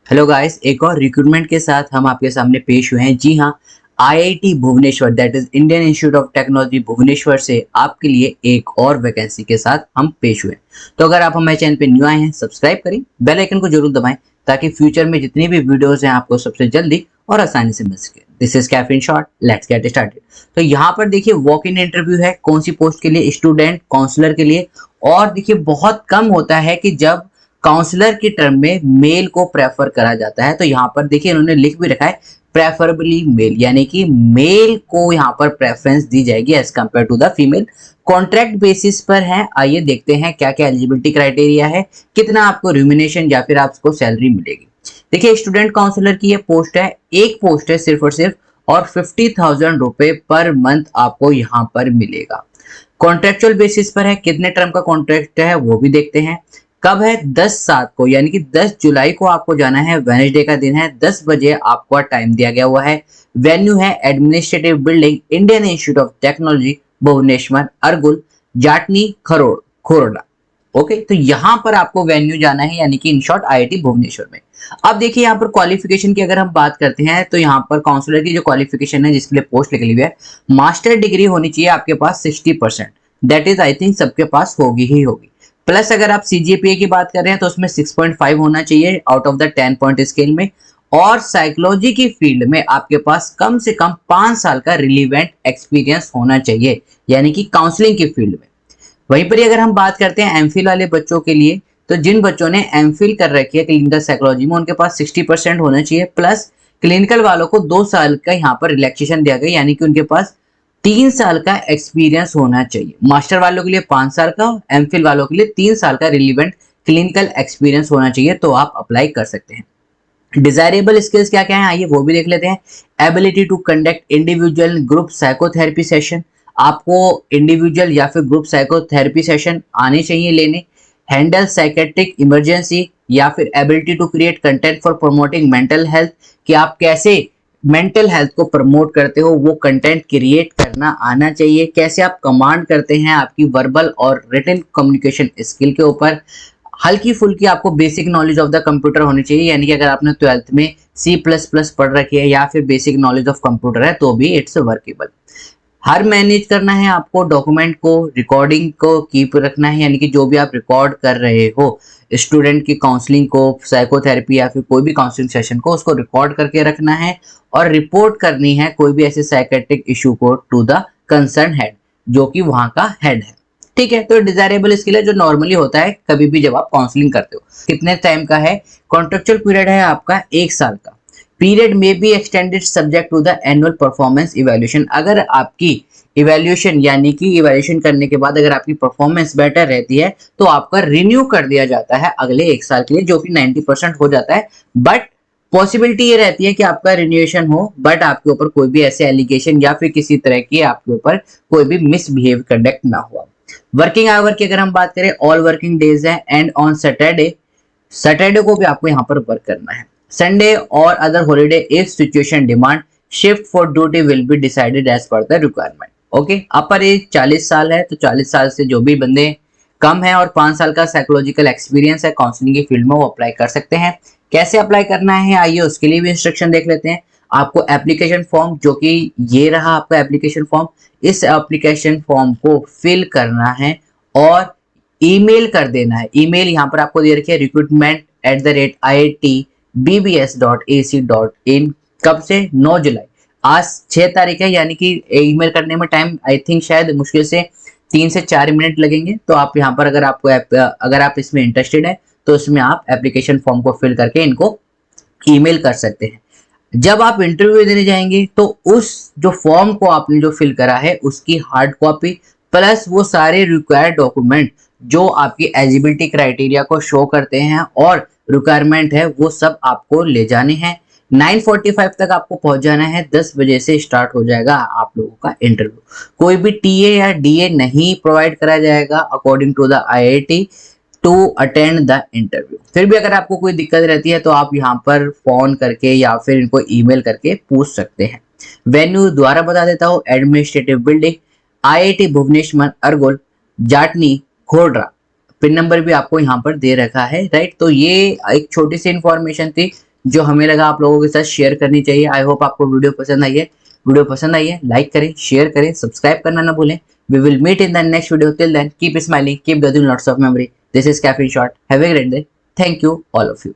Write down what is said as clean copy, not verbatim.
Hello guys, एक और recruitment के साथ हम आपके सामने पेश हुए हैं। जी हाँ, IIT Bhubaneswar that is Indian Institute of Technology Bhubaneswar से आपके लिए एक और वैकेंसी के साथ हम पेश हुए हैं। तो अगर आप हमारे चैनल पे न्यू आए हैं, सब्सक्राइब करें, बेल आइकन को जरूर दबाएं ताकि फ्यूचर में जितनी भी वीडियोस हैं आपको सबसे जल्दी और आसानी से मिल सके। This is Kaif in short, let's get started. तो यहाँ पर देखिए वॉक इन इंटरव्यू है। कौन सी पोस्ट के लिए? स्टूडेंट काउंसलर के लिए। और देखिए बहुत कम होता है कि जब काउंसलर की टर्म में मेल को प्रेफर करा जाता है। तो यहाँ पर देखिए इन्होंने लिख भी रखा है प्रेफरेबली मेल, यानी कि मेल को यहाँ पर प्रेफरेंस दी जाएगी as compare to the female. Contract basis पर है। आइए देखते हैं क्या क्या एलिजिबिलिटी क्राइटेरिया है, कितना आपको रिम्यूनेशन या फिर आपको सैलरी मिलेगी। देखिए स्टूडेंट काउंसलर की ये पोस्ट है, एक पोस्ट है सिर्फ और सिर्फ, और 50,000 रुपए पर मंथ आपको यहाँ पर मिलेगा। कॉन्ट्रेक्चुअल बेसिस पर है। कितने टर्म का कॉन्ट्रैक्ट है वो भी देखते हैं। कब है? 10/7 को, यानी कि 10 जुलाई को आपको जाना है। वेडनेसडे का दिन है, 10 बजे आपको टाइम दिया गया हुआ है। वेन्यू है administrative building, Indian Institute of Technology Bhubaneswar, Argul, Jatni, Khordha. Okay, तो यहाँ पर आपको वेन्यू जाना है, यानी कि इन शॉर्ट आईआईटी भुवनेश्वर में। अब देखिए यहाँ पर क्वालिफिकेशन की अगर हम बात करते हैं तो यहाँ पर काउंसलर की जो क्वालिफिकेशन है जिसके लिए पोस्ट निकली हुई है, मास्टर डिग्री होनी चाहिए आपके पास 60%। दैट इज आई थिंक सबके पास होगी ही होगी। प्लस अगर आप सीजीपीए की बात कर रहे हैं तो उसमें 6.5 होना चाहिए out of the 10 point scale में। और साइकोलॉजी की फील्ड में आपके पास कम से कम 5 साल का रिलीवेंट एक्सपीरियंस होना चाहिए, यानी कि काउंसलिंग की फील्ड में। वहीं पर अगर हम बात करते हैं एमफिल वाले बच्चों के लिए, तो जिन बच्चों ने एमफिल कर रखी है क्लिनिकल साइकोलॉजी में, उनके पास 60% होना चाहिए। प्लस क्लिनिकल वालों को 2 साल का यहाँ पर रिलैक्सेशन दिया गया, यानी कि उनके पास 3 साल का एक्सपीरियंस होना चाहिए। मास्टर वालों के लिए 5 साल का, एमफिल वालों के लिए 3 साल का रिलीवेंट क्लिनिकल एक्सपीरियंस होना चाहिए, तो आप अप्लाई कर सकते हैं। डिजायरेबल स्किल्स क्या क्या है आइए वो भी देख लेते हैं। Ability to conduct individual group psychotherapy session, आपको इंडिविजुअल या फिर ग्रुप साइकोथेरेपी सेशन आने चाहिए लेने। हैंडल साइकेट्रिक इमरजेंसी, या फिर ability to create content for promoting mental health, कि आप कैसे मेंटल हेल्थ को प्रमोट करते हो वो कंटेंट क्रिएट करना आना चाहिए। कैसे आप कमांड करते हैं, आपकी वर्बल और रिटन कम्युनिकेशन स्किल के ऊपर। हल्की फुल्की आपको basic knowledge of the computer होनी चाहिए, यानी कि अगर आपने 12th में C++ पढ़ रखी है या फिर बेसिक नॉलेज ऑफ कंप्यूटर है तो भी इट्स वर्केबल। हर मैनेज करना है आपको, डॉक्यूमेंट को, रिकॉर्डिंग को कीप रखना है, यानी कि जो भी आप रिकॉर्ड कर रहे हो स्टूडेंट की काउंसलिंग को, साइकोथेरेपी या फिर कोई भी काउंसलिंग सेशन को, उसको रिकॉर्ड करके रखना है और रिपोर्ट करनी है कोई भी ऐसे साइकेट्रिक इशू को टू द कंसर्न हेड, जो कि वहां का हेड है। ठीक है, तो डिजायरेबल स्किल है जो नॉर्मली होता है कभी भी जब आप काउंसलिंग करते हो। कितने टाइम का है? कॉन्ट्रेक्चुअल पीरियड है आपका 1 साल का। पीरियड में be extended subject to the annual performance evaluation. अगर आपकी इवैल्यूएशन यानी कि इवैल्यूएशन करने के बाद अगर आपकी परफॉर्मेंस बेटर रहती है तो आपका रिन्यू कर दिया जाता है अगले 1 साल के लिए, जो कि 90% हो जाता है। बट पॉसिबिलिटी ये रहती है कि आपका रिन्यूएशन हो बट आपके ऊपर कोई भी ऐसे एलिगेशन या फिर किसी तरह की आपके ऊपर कोई भी मिसबिहेव कंडक्ट ना हुआ। वर्किंग आवर की अगर हम बात करें, ऑल वर्किंग डेज है एंड ऑन सैटरडे, सैटरडे को भी आपको यहाँ पर वर्क करना है। संडे और other holiday if situation demand, shift for duty will be decided as per the requirement. Okay, upper age 40 साल है, तो 40 साल से जो भी बंदे कम है और 5 साल का साइकोलॉजिकल एक्सपीरियंस है काउंसलिंग की फील्ड में, वो अप्लाई कर सकते हैं। कैसे अप्लाई करना है आइए उसके लिए भी इंस्ट्रक्शन देख लेते हैं। आपको एप्लीकेशन फॉर्म, जो कि ये रहा आपका एप्लीकेशन फॉर्म, इस एप्लीकेशन फॉर्म को फिल करना है और ईमेल कर देना है। ईमेल यहाँ पर आपको दे रखी है recruitment@iitbbs.ac.in। कब से? 9 जुलाई। आज 6 तारीख है, यानी कि ईमेल करने में टाइम आई थिंक शायद मुश्किल से 3 से 4 मिनट लगेंगे। तो आप यहाँ पर अगर आप इसमें इंटरेस्टेड है तो इसमें आप एप्लीकेशन फॉर्म को फिल करके इनको ईमेल कर सकते हैं। जब आप इंटरव्यू देने जाएंगे तो उस जो फॉर्म को आपने जो फिल करा है उसकी हार्ड कॉपी प्लस वो सारे रिक्वायर्ड डॉक्यूमेंट जो आपकी एलिजिबिलिटी क्राइटेरिया को शो करते हैं और रिक्वायरमेंट है वो सब आपको ले जाने हैं। 9:45 तक आपको पहुंच जाना है। 10 बजे से स्टार्ट हो जाएगा आप लोगों का इंटरव्यू। कोई भी टीए या डीए नहीं प्रोवाइड करा जाएगा according to the IIT to attend the interview. फिर भी अगर आपको कोई दिक्कत रहती है तो आप यहाँ पर फोन करके या फिर इनको ईमेल करके पूछ सकते हैं। वेन्यू दोबारा बता देता हूँ, administrative building, IIT Bhubaneswar, Argul, Jatni, Khordha. Pin number भी आपको यहाँ पर दे रखा है, राइट। तो ये एक छोटी सी इंफॉर्मेशन थी जो हमें लगा आप लोगों के साथ शेयर करनी चाहिए। आई होप आपको वीडियो पसंद आई है। वीडियो पसंद आई है लाइक करें, शेयर करें, सब्सक्राइब करना ना भूलें। We will meet in the next video. Till then, keep smiling, keep doing lots of memory. This is Caffeine Shot. Have a great day. Thank you, all of you.